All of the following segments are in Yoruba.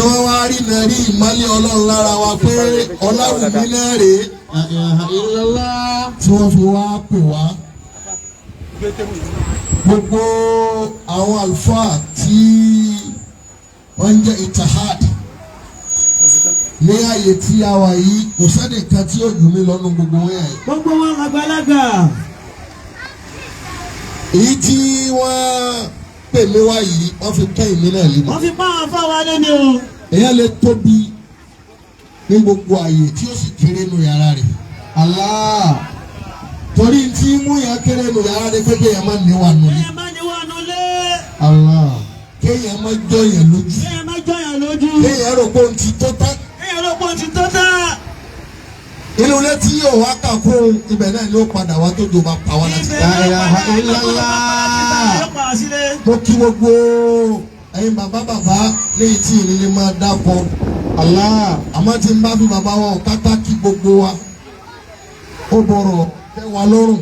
wọ́n wá rí náà rí ìmọ́lẹ̀ ọlọ́run lára wa pé Ọláwùmí náà rèé tí wọ́n fi wá pè wá. Gbogbo àwọn àlùfáà tí wọ́n ń jẹ́ Ittihad ní ààyè tí a wà yìí kò sẹ́ni kan tí yóò jù mí lọ́nu gbogbo wọn yẹn. Gbogbo wọn àgbàlagbà. Èyí tí wọ́n pè mí wá yìí wọ́n fi kẹ́ ìmí náà lé mi. Wọ́n fi pa àwọn afáwa lẹ́ni o. Èyàn lè tóbi ní gbogbo ààyè tí ó sì kéré nù yàrá rẹ̀. Allah torí tí mú yàn kéré nù yàrá rẹ̀ pé kéèyàn máa níwà nulẹ̀. Kéèyàn máa níwà nulẹ̀. Allah kéèyàn máa jọ yàn lójú. Kéèyàn máa jọ yàn lójú. Kéèyàn rò pé òun ti tó tán. Kéèyàn rò pé òun ti tó tán. Inú ilé tí yóò wá kà kún ibẹ̀ náà ni ó padà wá tó jọba pa wá láti. La ilaha illallah. Mo kí gbogbo ẹ̀yin bàbá léyìí tí ìrìlẹ̀ máa dápọ̀. Allah àmọ́ tí n bá fi bàbá wa ọ̀káká kí gbogbo wa ó bọ̀rọ̀ tẹ́ wa lọ́rùn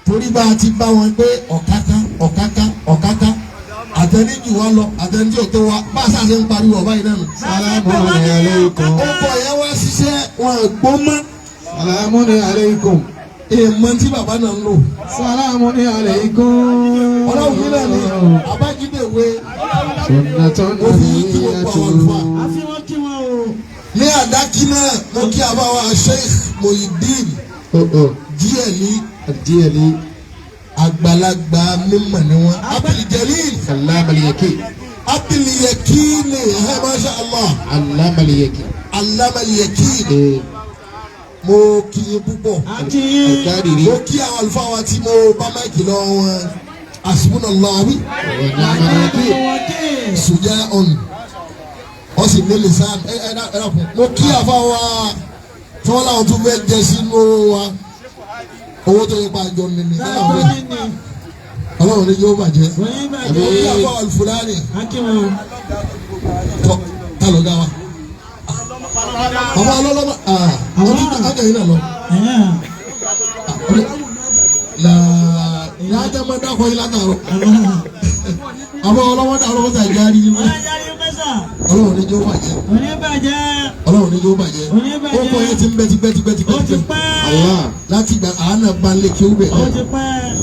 torí bá a ti bá wọn pé ọ̀káká àtẹnijù wa lọ àtẹnijù tó wa bá a ṣàṣẹ ń pariwo ọba yìí nánu. Salamu alaykum. ọkọ yẹn wá ṣiṣẹ́ wọn gbó mọ́. Salamu alaykum. èèmọ̀ tí bàbá náà ń lò. Salamu alaykum. Ọlọ́run mi náà ni Abájídé ìwé Sunnatun òfin kí gbogbo àwọn àlùfáà. Àfi wọ́n kí wọn o. Ní àdákí náà mo kí àbáwá Sheikh Muhyiddin Díẹ̀lì. Àgbàlagbà mímọ̀ ni wọ́n. Abdul-Jalil. Abdul Yakin masha Allah. Allamal Yakin. Mo kí yín púpọ̀. Mo kí àwọn àlùfáà wa tí mo bá máìkì lọ wọn. Hasbunallahu sùjẹ́ ọ̀nù. Wọ́n sì ní lisan mo kí àfa wa tí wọ́n láwọn tún fẹ́ jẹ sínú wa. Owó tó yẹ pa àjọ nìní. Ọlọ́run ní yóò bàjẹ́. Mo kí àfa wa Al-Fulani. Tọ́ ta ló dá wa. Bàbá ọlọ́lọ́mọ àwọn tí wọ́n kàn yín náà lọ. Láàjà máa dákọ̀ yín látàrọ̀. Àbọ̀ ọlọ́wọ́ dà ọlọ́wọ́ sàì járí yín mọ́. Ọlọ́run ní yóò bàjẹ́. Ọlọ́run ní yóò bàjẹ́. Ó kọ́ yẹn ti ń bẹ tipẹ́. Láti gba àánà bá ń lé kí ó bẹ̀ náà.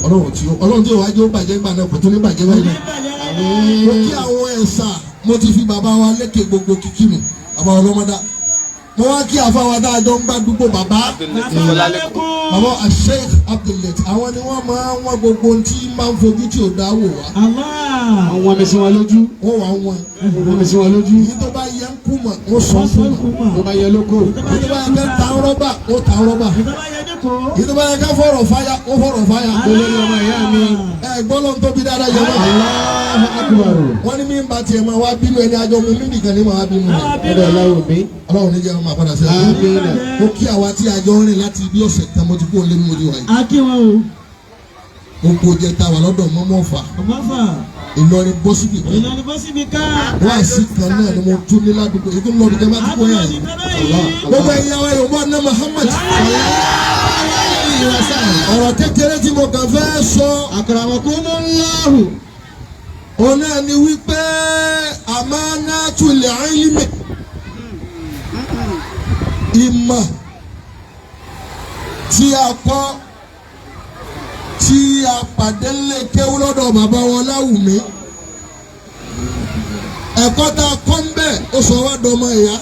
Ọlọ́run tí ó wájú ó bàjẹ́ gbà náà kò tún ní bàjẹ́ báyìí náà. Mo kí àwọn ẹ̀sà mo ti fi bàbá wa lékè gbogbo kíkì nù. Bàbá ọlọ́mọdá. Mo wá kí àfáwà dáadọ́ ń bá dúpọ̀ bàbá Sheikh Abdul àwọn ni wọ́n máa ń wọ́n gbogbo tí máa ń fojú tí ò dáwò wá. Àwọn mi sí wọn lójú. Wọ́n wá wọn. Wọ́n mi sí wọn lójú. Èyí tó bá yẹ ń kú mọ̀ ó sọ fún mọ̀. Tó bá yẹ lóko. Èyí tó bá yẹ ká ta rọ́bà ó ta rọ́bà. Èyí tó bá yẹ ká fọ̀rọ̀ fáyà ó fọ̀rọ̀ fáyà. Olórí ọmọ ìyá mi. Gbọ́dọ̀ ń tóbi dáadáa yẹ mọ́. Allahu Akbar. Wọ́n ní mí ń ba tiẹ̀ máa wá bínú ẹni àjọ mu mí nìkan ní máa wá bínú rẹ̀. Ẹ̀dọ̀ ọlọ́run mi. Ọlọ́run ní jẹ́ ọmọ àpàdà sí Àmín. Mo kí àwa tí àjọ rìn láti ibi ọ̀sẹ̀ kan mo ti kó lé mo ti wà yìí. Mo kó jẹ ta wà lọ́dọ̀ mọ́mọ́fà. Ìlọrin bọ́sibì kan. Wọ́n àṣì kan náà ni mo tún ní ládùúgbò. Èyí tó ń lọ ní jẹ́má ti kó yà yìí. Gbogbo ẹ̀yin àwọn Yorùbá ní Muhammad. Ọ̀rọ̀ kékeré tí mo kàn fẹ́ sọ. Akramakumullahu. Òun náà ni wípé amanatul ilmi. Ìmọ̀ tí a kọ́ tí a pàdé lé kéwú lọ́dọ̀ bàbá wọn Láwùmí. Ẹ̀kọ́ tá a kọ́ ń bẹ̀ ó sọ wá dọmọ ìyá.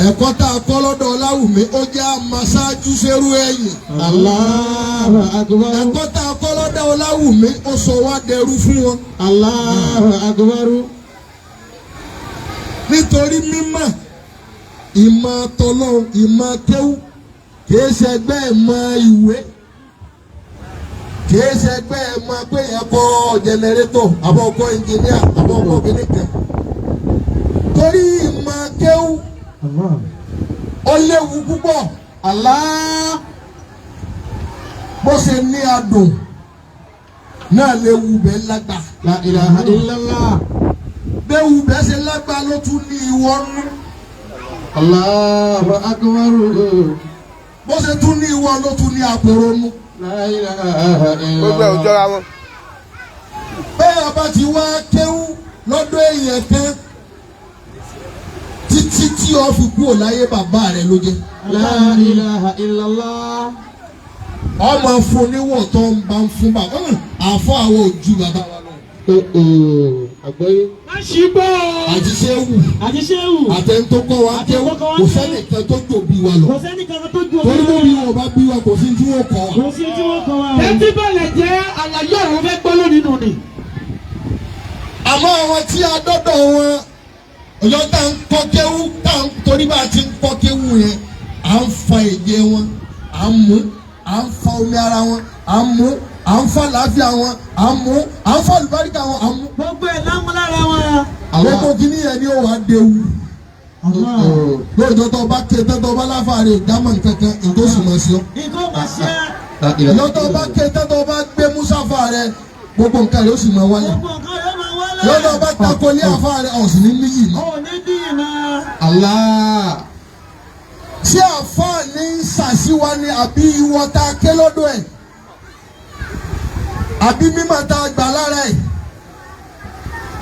Ẹ̀kọ́ tá a kọ́ lọ́dọ̀ Láwùmí ó jẹ́ àmàṣáájú ṣerú ẹ̀yìn. Allahu Akbar. Ẹ̀kọ́ tá a kọ́ lọ́dọ̀ Láwùmí ó sọ wá dẹrú fún wọn. Allahu Akbar. Nítorí mímọ̀ ìmọ̀ tọ́lọ́run ìmọ̀ kéwú kìí ṣẹgbẹ́ ìmọ̀ ìwé kìí ṣẹgbẹ́ ìmọ̀ pé ẹ̀kọ́ jẹnẹrétọ̀ àbọ̀kọ́ ẹnjìníà àbọ̀kọ́ kìnìkan. Torí ìmọ̀ kéwú ó léwu púpọ̀. Allah bó ṣe ní adùn náà léwu bẹ́ẹ̀ lágbà. La ilaha illallah. Bẹ́ẹ̀ wù bẹ́ẹ̀ ṣe lágbà ló tún ní ìwọ́nú. Allahu Akbar. Bó ṣe tún ní ìwọ ló tún ní àpòrónú. La ilaha illallah. Gbogbo ẹ̀ ò jọra wọn. Bẹ́ẹ̀ bá ti wá kéwú lọ́dọ̀ èèyàn kan títí tí ó fi kúrò láyé bàbá rẹ̀ ló jẹ́. La ilaha illallah. ọmọ fún níwọ̀n tó ń bá ń fún bàbá àfọ àwọn ojú bàbá wa lọ. Àgbọ́yé. má ṣì gbọ́. àti ṣéwù àti ṣéwù. àtẹ̀ntó kọ́ wa kéwù kò sẹ́nìkan tó jòbí wa lọ. kò sẹ́nìkan tó jù torí bó bí wọn bá bí wa kò sí tí wọ́n kọ́ wa. kò sí tí wọ́n kọ́ wa. Tẹ́tí bẹ̀rẹ̀ jẹ́ àlàyé ọ̀rọ̀ fẹ́ gbọ́ lónìí nù ni. àmọ́ àwọn tí a dọ́dọ̀ wọn ọjọ́ tá à ń kọ́ kéwù tá à ń torí bá a ti ń kọ́ kéwù yẹn à ń fa èdè wọn à ń mú à ń fa omi ara wọn à ń mú à ń fa àlàáfíà wọn à ń mú à ń fa àlùbáríkà wọn à ń mú. gbogbo ẹ̀ lámúlára wọn. gbogbo kìíní yẹn ni ó wà á déwu. lóòótọ́ tó bá ké tó bá láfààrí ìdámọ̀ nkankan ìtòsí mọ̀ sí ọ. nǹkan máa ṣe é. lọ́tọ̀ bá ké tó bá gbé musafa rẹ gbogbo nǹkan rẹ ó sì máa wáyé. gbogbo nǹkan yóò máa wálé. lọ́tọ̀ bá tako ní àfa rẹ ọ̀sìn ní níyì mọ́. ò ní bí iná. Allah. ṣé àfa ní sàṣìwá ni àbí ìwọ tá a ké lọ́dọ̀ ẹ̀ àbí mímọ̀ tá a gbà lára ẹ̀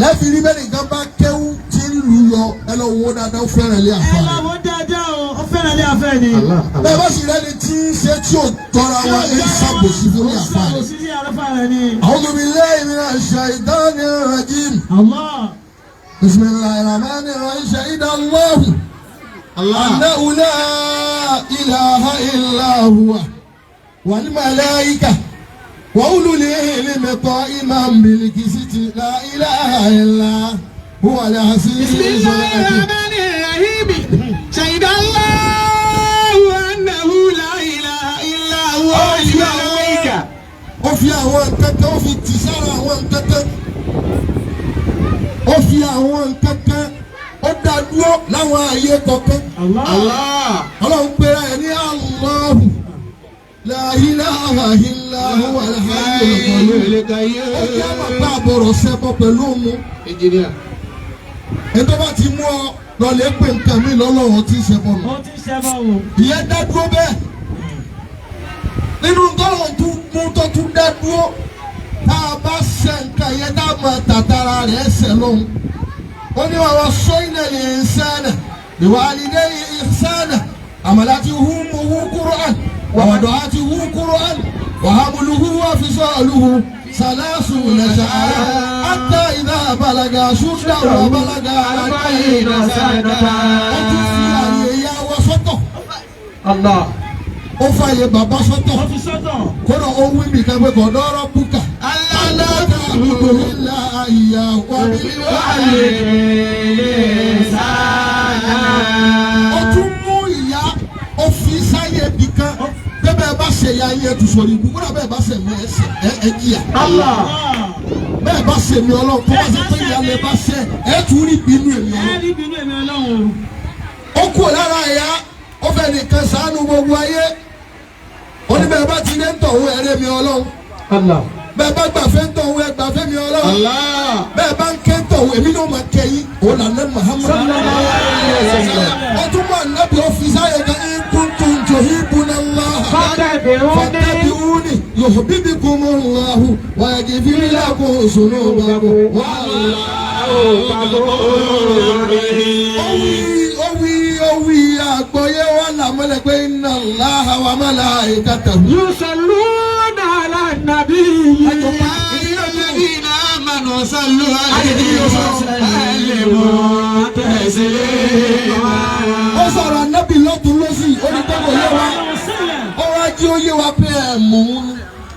lẹ́fì rí bẹ́ẹ̀ nìkan bá kéwú tí ń lù yọ ẹ lọ wo dáadáa ó fẹ́ràn ilé àfa ẹ rẹ̀. lọ́wọ́ dáadáa o ó fẹ́ràn ilé afẹ́ ni. bẹ́ẹ̀ bá sì rẹ́ni tí ń ṣe tí ò tọ́ra wa ẹ ń ṣàbòsí fún ilé àfa rẹ̀. ṣàbòsí sí àlọ́fà rẹ̀ ni. A'udhu billahi minash shaitanir rajim. Allah. Bismillahir rahmanir rahim. Shahida Allahu annahu la ilaha illa huwa wal malaika wa ulul ilmi qa'iman bil qisti la ilaha illa huwa al-azizul hakim. شهد الله أنه لا إله إلا هو الملائكة. Ó fi àwọn kankan ó fi tì sára àwọn kankan ó fi àwọn kankan ó dá dúró láwọn ààyè kọ̀ọ̀kan. Allah. Ọlọ́run pera ẹ̀ ní Allahu la ilaha illa huwa al-hayyul qayyum. Ó jẹ́ àmàgbà àbọ̀rọ̀ sẹ́bọ̀ pẹ̀lú òun. Engineer. Ètò bá ti mú ọ lọlé pé nǹkan mi lọ́lọ́run ti ṣe bọ̀ nù. ó ti ṣe bá wò. Ìyẹn dá dúró bẹ́ẹ̀. Nínú tọ́lọ̀ tún mú tó tún dá dúró. Tá a bá ṣe nǹkan yẹn dá mọ̀ tàtàrà rẹ̀ ṣẹ̀ lóhun. Ó ní wàá sọ́yìn lè insana biwalidayhi ihsana. حملته أمه قرآن ووضعته قرآن وحمله وفصاله 30 شهرا حتى إذا بلغ أشده وبلغ 40 سنة وتوفي يا وسطه Allah. ó fàyè bàbá sọ́tọ̀ ó fi sọ́tọ̀. kódà ó wí mi kan pé kò dọ́rọ́ búkà aláàdá àbúrò ńlá àyà wà nílé àyè. ó tún mú ìyá ó fi sáyé bì kan bẹ́ẹ̀ bá ṣe ya yẹn tù sọ̀rọ̀ ìbú kódà bẹ́ẹ̀ bá ṣe mi ẹ jìyà. Allah. bẹ́ẹ̀ bá ṣe mi ọlọ́run tó bá ṣe pé ìyá mi bá ṣe ẹ tún rí bínú èmi ẹ ọlọ́run. rí bínú èmi ọlọ́run. ó kú lára ẹ̀yà ó fẹ́ nìkan ṣàánú gbogbo ayé ó ní bẹ́ẹ̀ bá ti lé ń tọ̀hún ẹ̀rẹ́ mi ọlọ́run Allah. bẹ́ẹ̀ bá gbàfẹ́ ń tọ̀hún ẹ gbàfẹ́ mi ọlọ́run Allah. bẹ́ẹ̀ bá ń ké ń tọ̀hún èmi náà máa kẹ́ yín òun là ní Muhammad ó tún mọ̀ nábì ọ́fíìsì ayé kan ní kuntum tuhibbunallah fattabi'uni yuhbibkumullahu wa yaghfir lakum dhunubakum wallahu ghafurur rahim. Owi àgbọ̀yé wa làmọ́lẹ̀ pé inna Allaha wa malaikatahu. Yusalluna ala nabiyyi. Alladhina amanu sallu alayhi wa sallimu taslima. Ó sọ̀rọ̀ ànábì lọ́tún lọ́sì ó ní gbogbo yé wa. Ó wá jí ó yé wa pé ẹ̀ mú un.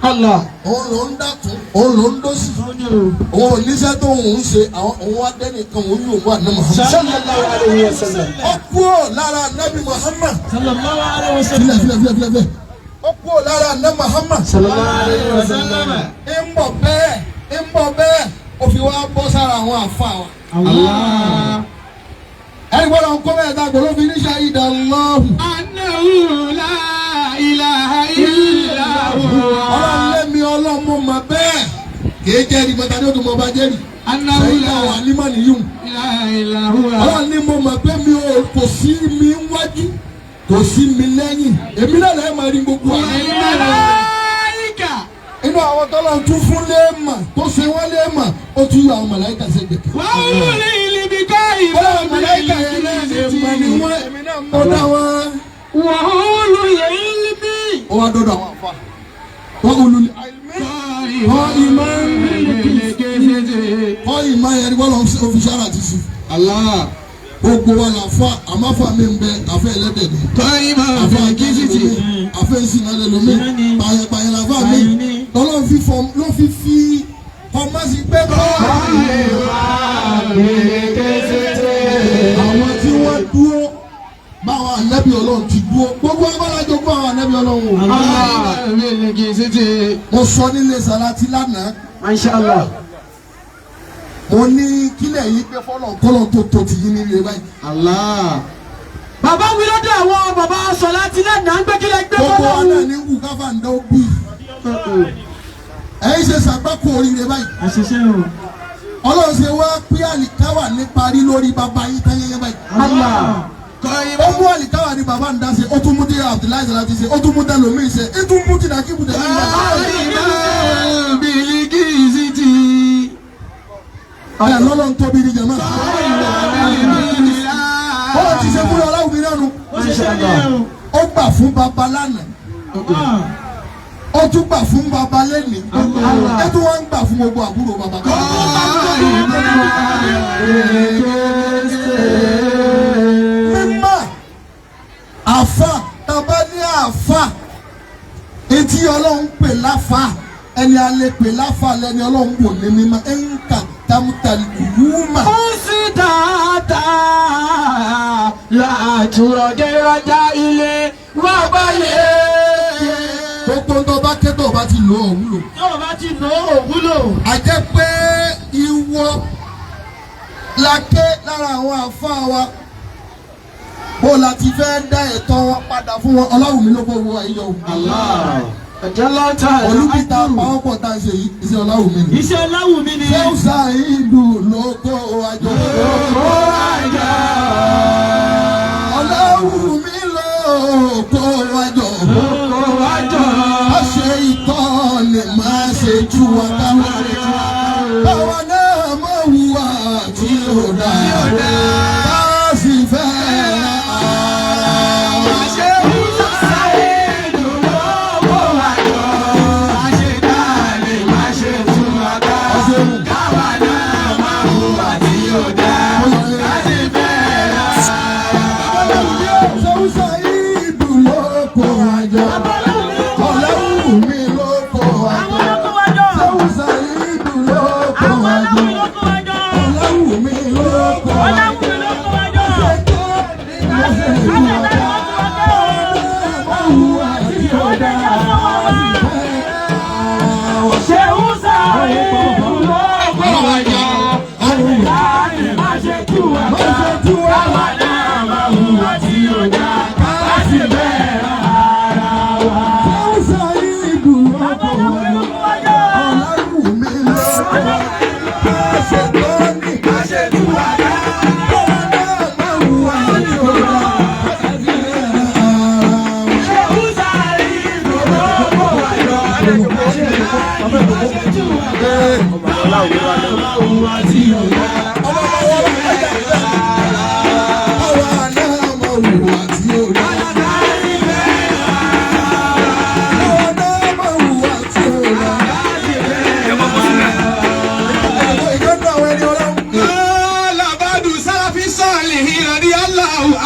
Allah. Òun ló ń dàtún, òun ló ń dọ́sì. Òun ò níṣẹ́ tó òun ṣe, òun wá dẹ́nìkan òun yóò wà ní Muhammad. Sallallahu alayhi wa sallam. Ó kúrò lára ànábì Muhammad. sallallahu alaihi wasallam. Filẹ̀. Ó kúrò lára ànábì Muhammad. Sallallahu alayhi wa sallam. ń bọ̀ bẹ́ẹ̀ ó fi wá bọ́ sára àwọn àfa wa. Allah. ẹni gbọ́dọ̀ ń kọ́ bẹ́ẹ̀ dàgbò ló fi ní ṣahida Allahu. Annahu la ilaha illa huwa. ọlọ́run lẹ́mi ọlọ́mọ mọ̀ bẹ́ẹ̀ kìí jẹ́rìí mọ́ta ní odò bá jẹ́rìí. Annahu ṣahida la wà ní mọ̀nì yìí. ilaha illa huwa. ọlọ́run ní mo mọ̀ pé mi ò kò sí mi wájú kò sí mi lẹ́yìn èmi náà lẹ́yìn máa rí gbogbo àwọn. Malaika. inú àwọn tọ́lọ̀ tún fún léèmà tó ṣe wọ́n léèmà ó tún yọ àwọn màláíkà sẹ́gbẹ̀ẹ́ kan. Wa ulil ilmi ọlọ́run màláíkà yẹn náà ní ti ó dá wọn. وأولو العلم ó wá dọ́dọ̀ àwọn àfa. wọ́n olùlẹ̀ قائما بالقسط kọ́ ìmọ̀ yẹn ni wọ́n lọ fi sára ti sí. Allah gbogbo wa la fa àmàfà mi ń bẹ àfẹ ẹlẹ́dẹ̀ ni. قائما àfẹ بالقسط akínsìtì àfẹ ìsìnàlẹ̀ lomi pààyàn la fa mi. lọ́lọ́ fi fi ọmọ sí pé kọ́. àwọn tí wọ́n dúró báwọn ànábì ọlọ́run ti dúró gbogbo abálájọ gbọ́ àwọn ànábì ọlọ́run wò. mo sọ nílé Sàlátì lánàá. Masha Allah. mo ní kílẹ̀ yìí pé fọlọ́ kọ́lọ́ tó tó ti yín nílé báyìí. Allah. Bàbá wí lọ́dọ̀ àwọn bàbá Sàlátì lánàá ń gbé kílẹ̀ gbé gbogbo wa fọlọ́. náà ní wù káfà ń dán bí. ẹ̀yin ṣe ṣàgbákò oríire báyìí. Àṣìṣe o. ọlọ́run ṣe wá pé àlìkáwà ní parí lórí bàbá yín táyẹyẹ báyìí. Allah. ó mú àlìkáwà ní bàbá ń dá ṣe ó tún mú dé Abdullahi Sàlátì ṣe ó tún mú dẹ́lómi ṣe é tún mú tìdàkìbù dẹ́lómi ṣe. ẹ̀ lọ́lọ́run tóbi ní jẹ̀mọ́. ó ti ṣe fún ọlọ́run mi nánu. Ó ṣe ṣe ní ẹ̀rù. ó gbà fún bàbá lánàá. ó tún gbà fún bàbá lẹ́nìí. ẹ tún wọ́n ń gbà fún gbogbo àbúrò bàbá kan. mímọ́ àfà tàbá ní àfà etí ọlọ́run pè láfà ẹni alẹ́ pè láfà lẹ́ni ọlọ́run wò ní mímọ́ ẹ̀ ń kà támútàlì ìwúmà. Ó sì dáadáa látúrọ̀ dẹ́rẹ́dá ilé wà báyé. gbogbo ń tọ́ bá ké tó o bá ti lò ó wúlò. Tí o bá ti lò ó wúlò. a jẹ́ pé ìwọ la ké lára àwọn àfáà wa bó la ti fẹ́ dá ẹ̀tọ́ wọn padà fún wọn ọlọ́run mi ló kó wo àyè o. Ẹ̀jẹ̀ lọ́tà olùkíta pàwọ́pọ̀ tá a ṣe yìí iṣẹ́ ọlọ́run mi ni. Iṣẹ́ ọláwù mi ni. Ṣéùsà ìlú ló kó àjọ. ọlọ́run mi ló kó àjọ. a ṣe ìtọ́ lè má ṣe tú wa káwa. káwa náà mọ̀ wúwa tí ó dá. ká sì fẹ́ ara wa. Ṣéùsà ìlú ló kó àjọ. ọlọ́run mi ló kó àjọ. Ṣéùsà ìlú ló kó àjọ. ọlọ́run mi ló kó àjọ.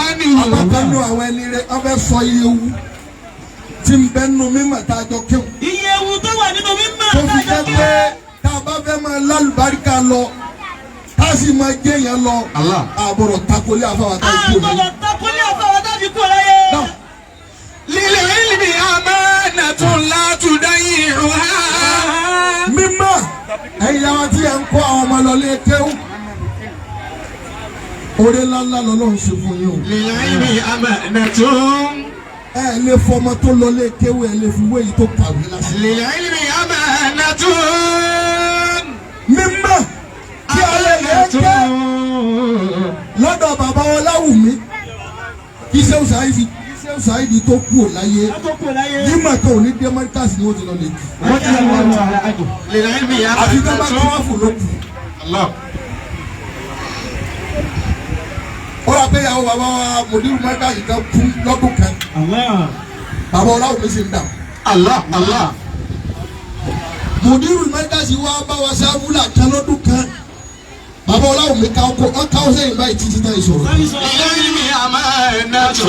àwọn ẹni rẹ ọbẹ̀ sọ iye ewu tí ń bẹ nínú mímọ̀ tá a jọ kéwù. Iye ewu tó wà nínú mímọ̀ tó fi jẹ́ pé tá a bá fẹ́ máa lálùbáríkà lọ tá a sì máa gé yẹn lọ àbọ̀rọ̀ takolé àfàwà tá a kú òní. àbọ̀rọ̀ takolé àfàwà tá a fi kú láyé. lílẹ̀ ilmi amanatun la tudayi'uha. mímọ̀ ẹ̀yin àwọn tí ẹ̀ ń kọ́ àwọn ọmọ lọ lé kéwù. oore ńláńlá lọ́lọ́run ṣe fún yín o. lílẹ̀ ilmi amanatun. ẹ lè fọmọ tó lọ lé kéwù ẹ lè fi wéyìí tó kàwé lásìkò. lílẹ̀ ilmi amanatun. mímọ̀ kí alẹ́ yẹn jẹ́ lọ́dọ̀ bàbá wọn Láwùmí kí Ṣéhù Ṣáídì tó kú ò láyé mímọ̀ kan ò ní dé mọ́ríkàsì ni wọ́n ti lọ lè jù. lílẹ̀ ilmi àfi tó bá tí wọ́n fò ló kù. ó rà pé ìyàwó bàbá wa mòdìrú mẹ́ta yìí kan kú lọ́dún kan. Bàbá Ọláwùmí sì ń dà. Allah Allah. Mòdìrú mẹ́ta sì wá bá wa sáfúlà kan lọ́dún kan. Bàbá Ọláwùmí káwọ́ sẹ́yìn báyìí títí náà ìṣòro. Ilmi amanatu.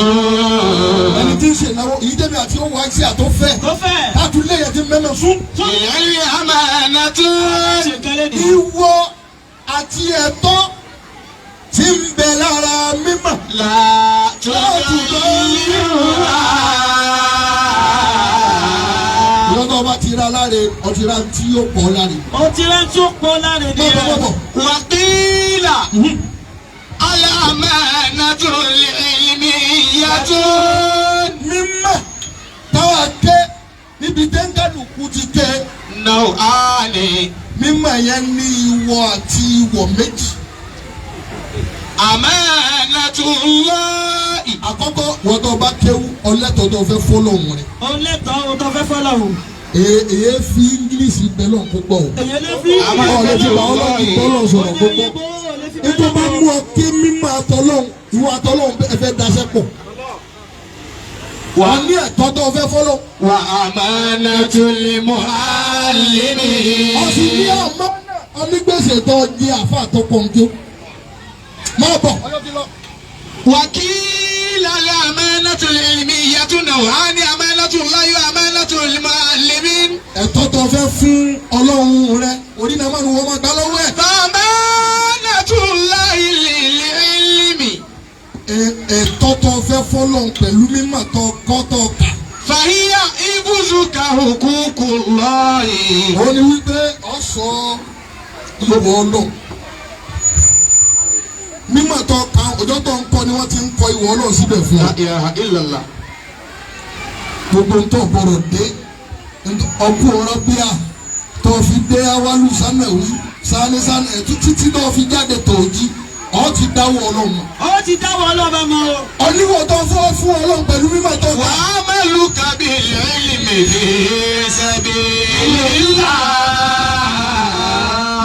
Ẹni tí ń ṣe ìnáwó èyí tẹ́bi àti owó àìsí àtọ́fẹ́. Káàtú lé yẹn ti mẹ́mẹ́ fún. Ilmi amanatu. Ìwọ àti ẹ̀tọ́ tí ń bẹ lára mímọ̀. Lọ́dọ̀ ọba ti ra láre, ọtí ra tí yóò pọ̀ láre. Ọtí ra tí yóò pọ̀ láre ni ẹ. Wàkìlà. Al-amanatu al-ilmiyyatun. Mímọ̀ táwa ké níbi tẹ́ńkàlùkù ti ké. Naw'ani. Mímọ̀ yẹn ní ìwọ àti ìwọ méjì. Amanatullahi. Àkọ́kọ́ wọ́n tó bá kéwú ọlẹ́tọ̀ tó fẹ́ fọ́lọ́hún rẹ̀. Ọlẹ́tọ̀ tó fẹ́ fọ́lọ́hún. Èyí fi English bẹ́lọ̀ púpọ̀ o. Èyí lè fi English bọ́lọ̀ sọ̀rọ̀ púpọ̀. Ètò bá mú ọ ké mímọ̀ àtọ́lọ́hún ìwọ àtọ́lọ́hún ẹ fẹ́ daṣẹ́ pọ̀. Wà á ní ẹ̀tọ́ tó fẹ́ fọ́lọ́. Wa amanatul muallimi. Ọ̀sìn ní ọmọ onígbèsè tó jẹ́ àfa àtọkọ̀ǹkẹ́. Máa bọ̀. وكيل الأمانة العلمية نوعان أمانة الله وأمانة المعلمين. Ẹ̀tọ́ tó fẹ́ fún Ọlọ́run rẹ orí náà máa ń wọ́n máa gbá lọ́wọ́ ẹ̀. فأمانة الله للعلم. Ẹ̀tọ́ tó fẹ́ fọ́lọ́run pẹ̀lú mímọ̀ tó kọ́ tó kà. فهي حفظك حقوق الله. Ó ní wípé ọ̀sọ́ ìwọ Ọlọ́run. Mímọ̀ tó ka ọjọ́ tó ń kọ́ ni wọ́n ti ń kọ ìwọ Ọlọ́run síbẹ̀ fún ọ. لا إله إلا الله. Gbogbo ń tọ́ gbọ́dọ̀ dé ọkú ọ̀rọ̀ bíà tó fi dé awálù sánẹ̀wí sánísánà títí tó fi jáde tó jí ọ ti dáwọ́ Ọlọ́run. Ó ti dáwọ́ Ọlọ́run mọ́ o. Oníwọ̀ tó fọ́ fún Ọlọ́run pẹ̀lú mímọ̀ tó kà. وعملك بالعلم في سبيل الله.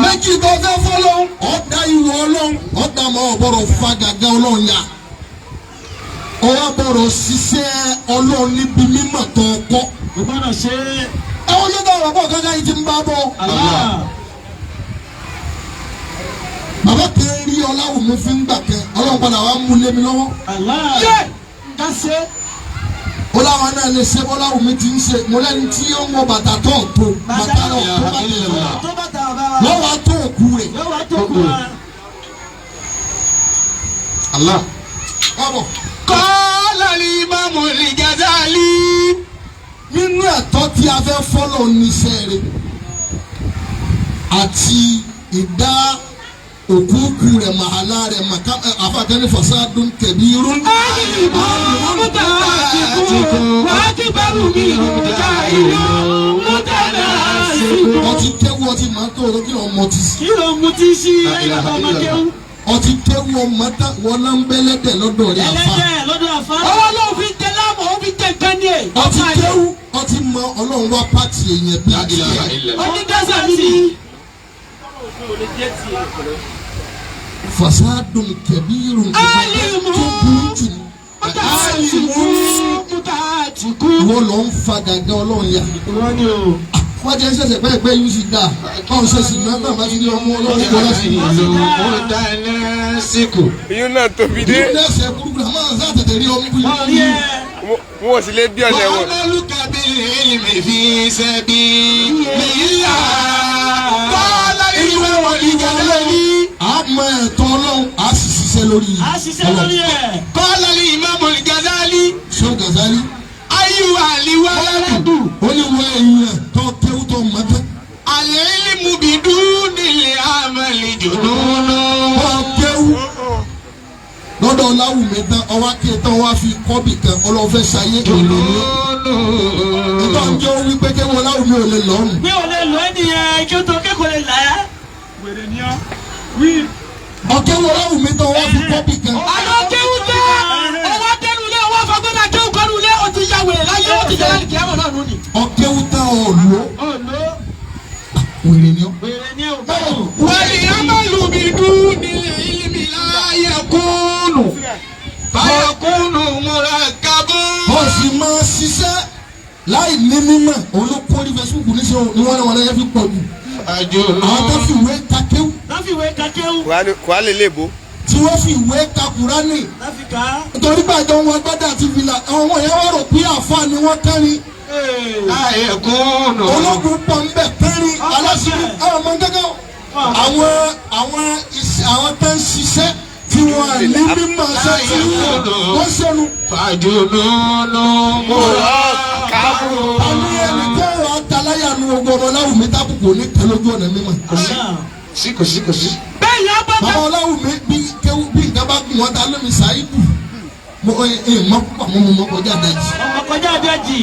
Méjì tó fẹ́ fọ́lọ́run ọ̀dà ìwọ Ọlọ́run ọ̀dà mọ́ ọ̀bọ̀rọ̀ fa gàgà Ọlọ́run yá. Ọwọ́ bọ̀rọ̀ ṣiṣẹ́ Ọlọ́run níbi mímọ̀ tó kọ́. Ó gbọ́dọ̀ ṣe é. Ẹ̀wọ̀n ló dáwọ̀ bọ̀ gángan yìí ti ń bá bọ̀. Bàbá kan rí Ọláwùmí fi ń gbà kẹ́ Ọlọ́run padà wá mú lé mi lọ́wọ́. Ká ṣe. Ó láwọn náà lè ṣe Ọláwùmí ti ń ṣe mo lẹ́ni tí ó ń wọ bàtà tó tó bàtà náà tó bá tẹ̀lé wọn. Tó bàtà bàbá. Lọ́wọ́ tó òkú rẹ̀. Lọ́wọ́ tó kú wa. Allah. Bábọ̀. قال الإمام الغزالي. Nínú ẹ̀tọ́ tí a fẹ́ fọ́lọ̀ níṣẹ́ rẹ̀ àti ìdá òkúùkù rẹ̀ màhálà rẹ̀ màkà àfàkẹ́ni fasadun kabirun. Ọtí kéwu ọtí màá tó ọtí kí ló mọ ti sí. Kí ló mú tí sí ẹ̀yọ́ ọmọ kéwú? Ọtí kéwu ọmọ tá wọn náà ń bẹ́lẹ́dẹ̀ lọ́dọ̀ rẹ̀ àfa. Ẹlẹ́dẹ̀ lọ́dọ̀ àfa. Ọwọ́ ló fi tẹ láàmú, ó fi tẹ nǹkan ní ẹ̀. Ọtí kéwu ọtí mọ Ọlọ́run wá pàtì èèyàn bí adìyẹ. Onídàásá mi ni. Fasadun kabirun. Alimu. Tó burú jù ní. Mutatiku. Ìwọ lọ ń fa gàgà Ọlọ́run yá. Ìwọ ni o. Wọ́n jẹ́ ṣẹ̀ṣẹ̀ pẹ́ẹ́pẹ́ yìí sì dáa. Báwo ṣe sì náà bàbá ti ní ọmọ Ọlọ́run kọ́ láti ní. Iyún náà tóbi dé. Ilé ẹsẹ̀ burúkú náà máa ń sá tètè rí ọmú yìí. Ọ̀rí ẹ̀. Wọ́n sì lé bí ọ̀lẹ́ wọn. وعملك بالعلم في سبيل الله. قال الإمام الغزالي. Àmọ́ ẹ̀tọ́ Ọlọ́run á sì ṣiṣẹ́ lórí A ṣiṣẹ́ lórí ẹ̀. قال الإمام الغزالي. Ṣé Gàzálí? أيها الولد. Ó ní wọ èèyàn tó kéwú tó mọ́tẹ́. العلم بدون العمل جنون. Ó kéwú. Lọ́dọ̀ Ọláwùmí tán ọwá ké tán wá fi kọ́bì kan ọlọ́fẹ́ ṣayé èlò ní. Nígbà tó ń wí pé kéwú Ọláwùmí ò lè lọ́rùn. Mi ò lè lọ ẹnìyẹn kí ó tó kékeré lè là á. Wèrè ni ọ́. Wí. Ọ̀kéwú Ọláwùmí tán wá fi kọ́bì kan. Àlọ́ kéwú tẹ́. Ọwọ́ dẹnu ilé ọwọ́ fagbọ́dá kéwú kọ́nu ilé ó ti ya wèrè láyé ó ti jẹ́ láti kí á mọ̀ náà lónìí. Ọ̀kéwú tán ọ̀lọ́. Ọ̀lọ́. Wèrè ni ọ́. Wèrè ni ò. والعمل بدون العلم لا يكون. nù. fàyàkùnù mùràkàbù. ó sì máa ṣiṣẹ́ láì ní mímọ̀ òun ló kó ní Facebook níṣẹ́ ni wọ́n yẹ fi pọ̀ jù. àjùnú. àwọn tó fi ìwé kakéwù. láfiwé kakéwù. kò á lè lébo. tí wọ́n fi ìwé ka Kùránì. láfikà. nítorí gbàjọ wọn gbọ́dọ̀ àti fìlà àwọn ọmọ yẹn wọ́n rò pé àfa ni wọ́n kẹ́rin. fàyàkùnù. ológun pọ̀ ń bẹ̀ kẹ́rin aláṣẹ àwọn ọmọ gẹ́gẹ́ àwọn tó ń ṣiṣẹ́ tí wọ́n ní mímọ̀ ṣe tí wọ́n ṣẹnu. fàjùnú mùràkàbù. àmì ẹni tó wà á taláyà nu ogun ọmọ Ọláwùmí tábùkù ní kẹlójú ọ̀nà mímọ̀. kò sí. bẹ́ẹ̀ yà bá bàbá Ọláwùmí bí nǹkan bá gùn wọn ta lómi Ṣáídù mọ púpọ̀ mọ́ kọjá àdájì. ọmọ kọjá àdájì.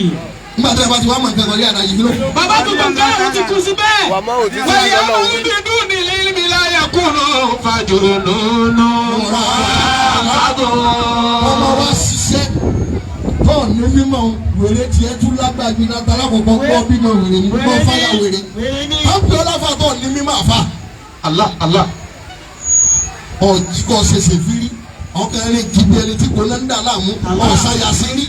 nígbà tí a bá ti wá mọ̀ nǹkan kọjá àdájì kí ló. bàbá tó gbọ̀ngàn àwọn ti kú sí bẹ́ẹ̀. wà á máa ò ti sọ wọ́n yà ìyọ́nà máa òwe. ń dídú nílé mi láyà kúrò fàjùnú mùràkàbù. ọmọ wa ṣiṣẹ́ tó ní mímọ̀ wèrè tiẹ̀ tún lágbàgbé náà tàlà kọ̀ọ̀kan kọ́ bímọ wèrè ní kọ́ fáyà wèrè. káńpẹ́ ọlọ́fà tó ní mímọ̀ àfà. Allah. ọ̀jíkọ̀ ṣẹṣẹ fírí ọkùnrin kìbi ẹni tí kò náà ń dà láàmú ọ̀sáyà sí rí.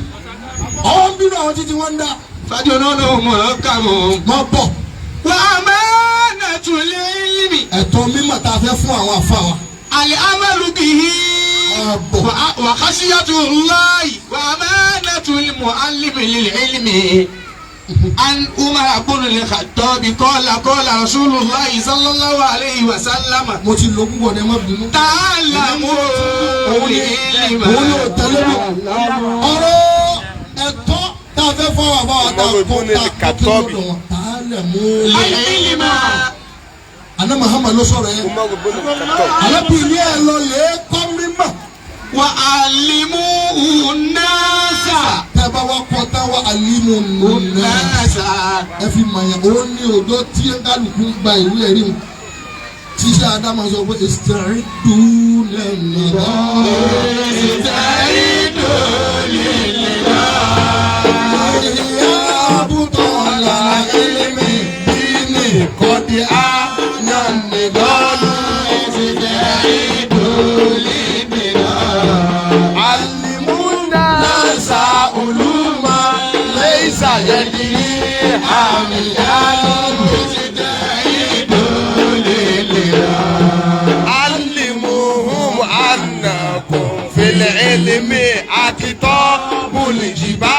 ọwọ́ ń bínú àwọn títí wọ́n ń dá. fàjùnú mùràkàbù. mọ́ bọ̀. wà á máa nàtúlẹ̀ yìí mi. ẹ̀tọ́ mímọ̀ tá a fẹ́ fún àwọn àfa wa. àlẹ́ amalu bìí. ọ̀bọ̀. وخشية الله وأمانة المعلم للعلم عن عمر بن الخطاب قال رسول الله صلى الله عليه وسلم mo ti lo púpọ̀ ní ẹ má bínú. تعلموا العلم. òun yóò tẹ̀lé mi. ọ̀rọ̀ ẹ̀tọ́ tá a fẹ́ fún àwọn àbáwá tá a kó kí lọ́dọ̀ wọn. tààlẹ̀ mú. العلم. àná Muhammad ló sọ̀rọ̀ yẹn. alábìíní ẹ̀ lọ lè kọ́ mímọ̀. وعلموا الناس. tẹ́bá wa kọ́ tá wa alimu nùnà. الناس. ẹ fi mọ̀ yẹn òun ní òjò tí kálukú gba ìwé ẹ̀rí mu. tíṣà Ádámù sọ pé ìsìtẹ̀rìndù lẹ́nu lọ. استعيدوا لله. ìyá àbútọ̀ ọ̀la ilmi ìní kọ́dí á nà nìdọ́lù. علموهم أنكم في العلم أكتاب الجبال.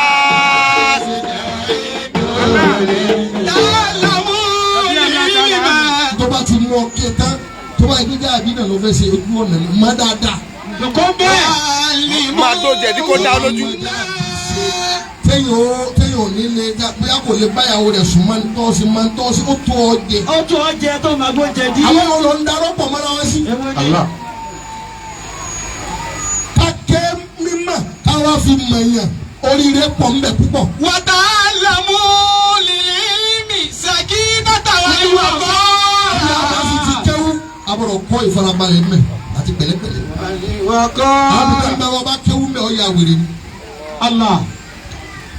tó bá ti mú ọkẹ tán tó bá yẹ kí àbí náà ló fẹ́ ṣe ojú ọ̀nà ní má dáadáa. Lùkọ́ bẹ́ẹ̀. máa tó jẹ̀dí kó dá lójú. téèyàn ò ní lè bóyá kò lè báyàwó rẹ̀ sùn máa ń tọ́ sí ó tó ọ jẹ. ó tún ọ jẹ tó máa gbó jẹ dí. àwọn ọmọ lọ ń darọ́ pọ̀ mọ́ra wọn sí. kákẹ́ mímọ̀ káwá fi mọ̀ èèyàn oríire pọ̀ ń bẹ púpọ̀. wàtàlámù lìlímì sàkínàtà wàlúwàkọ́. ẹ̀yà bá sì ti kéwú abọ̀rọ̀ kọ́ ìfarabalẹ̀ mẹ́ àti pẹ̀lẹ́pẹ̀lẹ́. wàlúwàkọ́. àbíkẹ́ ń bẹ wọn bá kéwú mẹ́ ọ yà wèrè ni. Allah.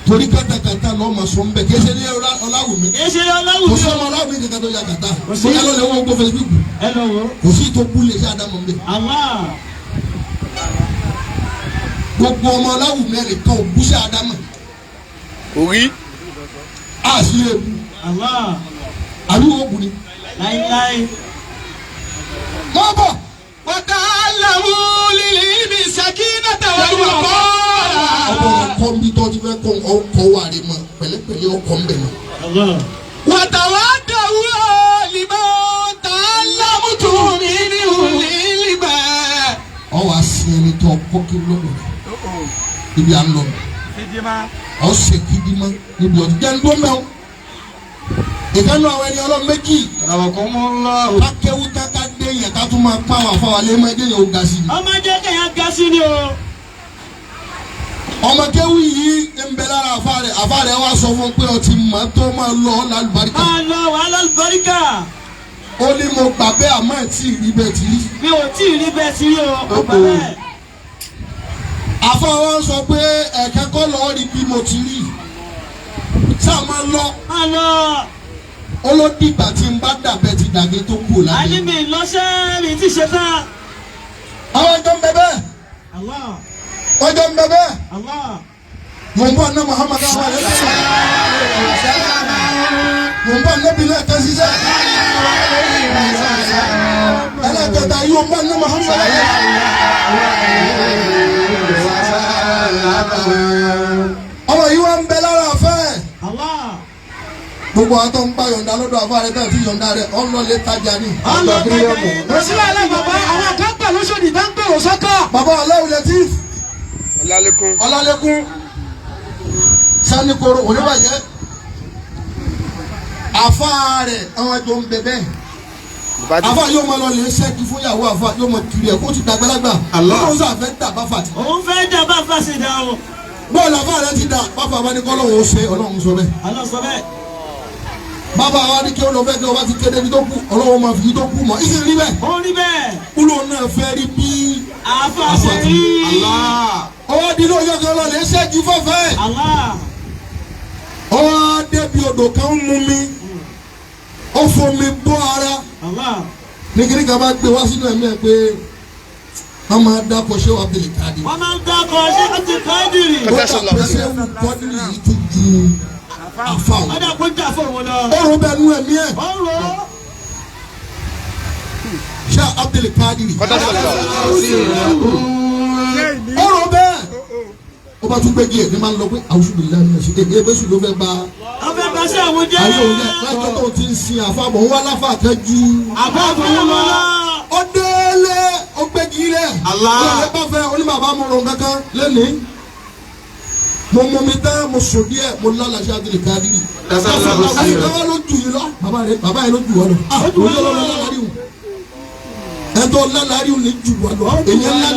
torí kátàkátà lọ́ọ́ ma sọ ń bẹ kéṣe ní Ọláwùmí. èsì Ọláwùmí. kò sọ́mọ Ọláwùmí kankan tó yà kàtà. kò yà lọ́lẹ̀ wọ́n gbọ́ Facebook. ẹ lọ wo. kò sí tó kú lè ṣe àdámọ̀ ń bẹ. Allah. gbogbo ọmọ Ọláwùmí ẹnìkan ò bú sí àdámọ̀. orí. a sì lè bu. Allah. àbí wọ́n bu ni. láíláí. mọ́ bọ̀. wàtàlámù lìlímì sàkínàtà wàlúwàkọ́. ọmọ ọkọ ń bí tọ́ ti fẹ́ kọ́ ọkọ wà rí mọ́ pẹ̀lẹ́pẹ̀lẹ́ ọkọ ń bẹ̀ mọ́. Allah. wàtàwádàwù lìmọ̀ tàlámùtù mi ní òlìlìmọ̀. ọ wá sí ẹni tó ọkọ kí lọ́dọ̀ rẹ̀ ibi à ń lọ ọ ṣe kídi mọ́ níbi ọdún jẹ́ ń dó mẹ́wọ́. ìkànnì àwọn ẹni ọlọ́run méjì. kàràwọ̀kọ́mọ́lá. kákéwú káká dé yẹn ká tún máa pa àwọn afáwálé mọ́ ẹdẹ yẹn ó ga sí i. ọmọdé kẹyàn ga sí ni o. ọmọ kéwú yìí ń bẹ lára àfa rẹ̀ wá sọ fún pé ọtí mọ́ tó máa lọ lálùbáríkà. máa lọ wàhálà lùbáríkà. ó ní mo gbà bẹ́ẹ̀ àmọ́ ẹ̀ tí ì rí bẹ́ẹ̀ ti rí. mi ò tí ì rí bẹ́ẹ̀ sí rí o. ó gbà bẹ́ẹ̀. àfa wọn sọ pé ẹ̀kẹ́ kọ́ lọ́ọ́ rí bí mo ti rí. sáà máa lọ. máa lọ. olódìgbà tí ń bá dàbẹ́ ti dàgé tó kù láyé. àní mi lọ́sẹ̀ mi ti ṣe tán. àwọn ẹjọ́ ń bẹ bẹ́ẹ̀. mo ń bọ̀ ná Muhammad àwọn ẹ̀rẹ́ mo ń bọ̀ nẹ́bi lẹ́ẹ̀kan ṣiṣẹ́ ẹlẹ́gbẹ̀ta yóò ń bọ̀ ná Muhammad ọmọ yìí wọ́n ń bẹ lára afẹ́ gbogbo àwọn tó ń bá yọ̀ǹda lọ́dọ̀ àfa rẹ̀ bẹ́ẹ̀ fi yọ̀ǹda rẹ̀ ọlọ́lẹ̀ tajà ní. òsínlẹ̀ alẹ́ bàbá àwọn àkàtà lóṣòdì bá ń gbèrò sọ́kọ̀. bàbá Aláwọ̀ Latif Ọlálékún Sanikoro oníbàjẹ́ àfa rẹ̀ àwọn àjọ ń bẹ bẹ́ẹ̀ àfa yóò máa lọ lè ṣẹ́kì fún ìyàwó àfa yóò máa kiri ẹ̀ kó ti dàgbàlagbà lóun sà fẹ́ dà báfà tí. òun fẹ́ dà báfà sí dà o. bọ́ọ̀lù àfa rẹ̀ ti dà báfà bá ní kọ́ lọ́wọ́ ó ṣe Ọlọ́run sọ bẹ́ẹ̀. Ọlọ́run sọ bẹ́ẹ̀. bàbá wa ní kí ó lọ fẹ́ kí ọba ti kéde ní tó kù Ọlọ́run máa fi tó kù mọ́ ìsìn rí bẹ́ẹ̀. ó rí bẹ́ẹ̀. kúlò náà fẹ́ rí bí àfàṣẹ rí. ọwọ́ di lóye kan lọ lè ṣẹ́jú fọ́fẹ́. ọwọ́ débi odò kan ń mú mi ó fomi bọ́ ara ní kí ni ká bá gbé wá sínú ẹ̀mí ẹ̀ pé wọ́n máa dákọ̀ ṣé wàá bẹ̀rẹ̀ káàdì. wọ́n máa ń dákọ̀ ṣé wàá bẹ̀rẹ̀ káàdì. ó dà pé ṣé wù kọ́dìrì yìí tó ju àfa wọn. ọ̀dà kó jà fún òun lọ. ó rò bẹ́ẹ̀ nú ẹ̀mí ẹ̀. ó rò ó. ṣé Abdul Kadiri. ó rò bẹ́ẹ̀. ó bá tún gbé gé ní máa ń lọ pé àwùjọ ìlànà náà ṣe é ebéṣù ló fẹ́ bá. ọbẹ̀ bá ṣe àwọn jẹ́. ayé òun yẹ lájọ tó ti ń sin àfàbọ̀ ń wá láfa àtẹ́jú. àbábọ̀ wọn lọ. ó délé ó gbégi rẹ̀. ọlọ́run bá fẹ́ onímọ̀ mo rò kankan lẹ́nìí. mo mọ mi tán mo sùn díẹ̀ mo lálàṣẹ Abdul Kadiri. àyíká ló jù yín lọ. bàbá yẹn ló jù wọ́n lọ. òun ló lọ lálàrí o. ẹ̀tọ́ lálàrí o ní jù wọ́n lọ. èyí ńlá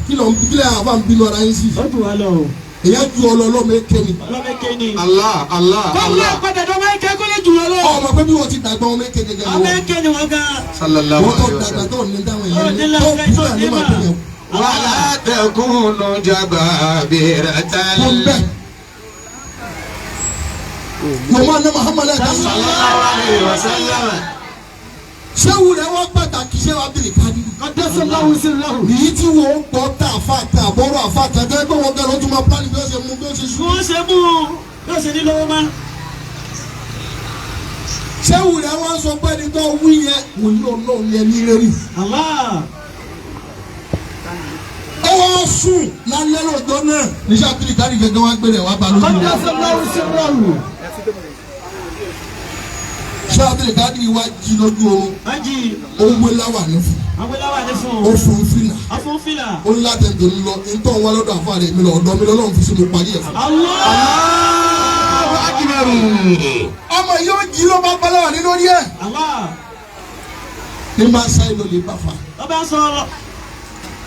ni kílẹ̀ àbá ń bínú ara yín sí. ó jù wá lọ o. èyí ju ọlọ́mẹ́kẹ́ni. ọlọ́mẹ́kẹ́ni. Allah. kọ́ńtà pàtàkì ọmọ ẹ̀kẹ́ kó lè jù wá lọ. ọmọ pé bí wọ́n ti dàgbà ọmọkẹ́ni gan. ọmọkẹ́ni wọn gan. Sallallahu wọ́n tó alaihi dàgbà wasallam. tó ní dáhùn yẹn ní tó kú náà ní màá tẹ̀yẹ̀. Wala takunu jababiratan. wọ́n bẹ̀. mo máa ní Muhammadu ẹ̀ka sọ. Sallallahu alaihi wasallam. sẹ́wù rẹ̀ wọ́n pàtàkì sẹ́wù Abdul Kadiri. Qaddasallahu sirrahu. èyí tí wọ́n gbọ́ tá àfàtà àbọ̀rọ̀ àfàtà tẹ́ pé wọ́n gẹ̀rọ tún máa pálí bí ó ṣe mú bí ó ṣe sùn. wọ́n ṣe mú yóò ṣe ní lọ́wọ́ má. sẹ́wù rẹ̀ wọ́n sọ pé ẹni tó wí yẹn wò ní ọlọ́run yẹn ní rẹ́rì. Allah. ó wọ́n sùn lálẹ́ lọ́jọ́ náà níṣẹ́ Abdul Kadiri gẹ́gẹ́ wá gbé rẹ̀ wá bá lójú rẹ̀. Qaddasallahu sirrahu. ṣé Abdul Kadiri wá jí lójú oorun. Májì. ó wé láwà ní fún. Agbéláwà ní fún. ó fún fìlà. Afún fìlà. ó ní láti ẹ̀dùn lọ nítorí wọn wá lọ́dọ̀ àfáà rẹ̀ mi lọ ọ̀dọ́ mi lọ́lọ́run fi sí mo parí ẹ̀ fún. Allahu akbar. ọmọ yóò jí ló bá bá láwà ní lórí ẹ̀. Allah. ní máa sá ìlò lè bá fa. ọba sọ̀rọ̀.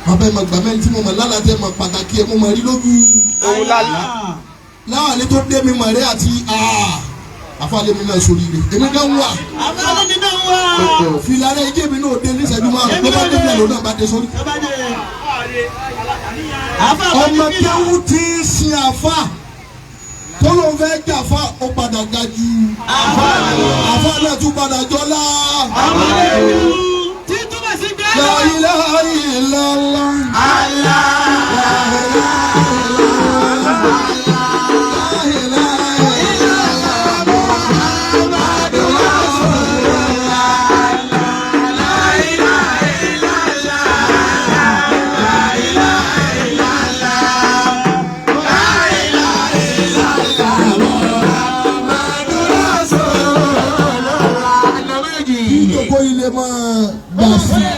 bàbá ẹ̀ máa gbà mẹ́rin tí mo mọ̀ lálàtẹ̀ máa pàtàkì ẹ̀ mo máa rí lójú. òun lálẹ́. láwà ní tó dé mi mọ̀ rẹ́ àti àfáàlẹ́ mi náà sórí rẹ̀ èmi náà wà. àbálẹ́ mi náà wà. fìlà rẹ̀ ijé mi náà dé ní ìṣẹ́jú márùn-ún tó bá dé fìlà lónà bá dé sórí. ọba dé. àfa ọmọ kéwù tí ń sin àfa tó ló ń fẹ́ jà fa ó padà ga jù àfa náà tún padà jọlá. tí túbọ̀ sí gbé. La ilaha illallah. Ilé máa gbà sí.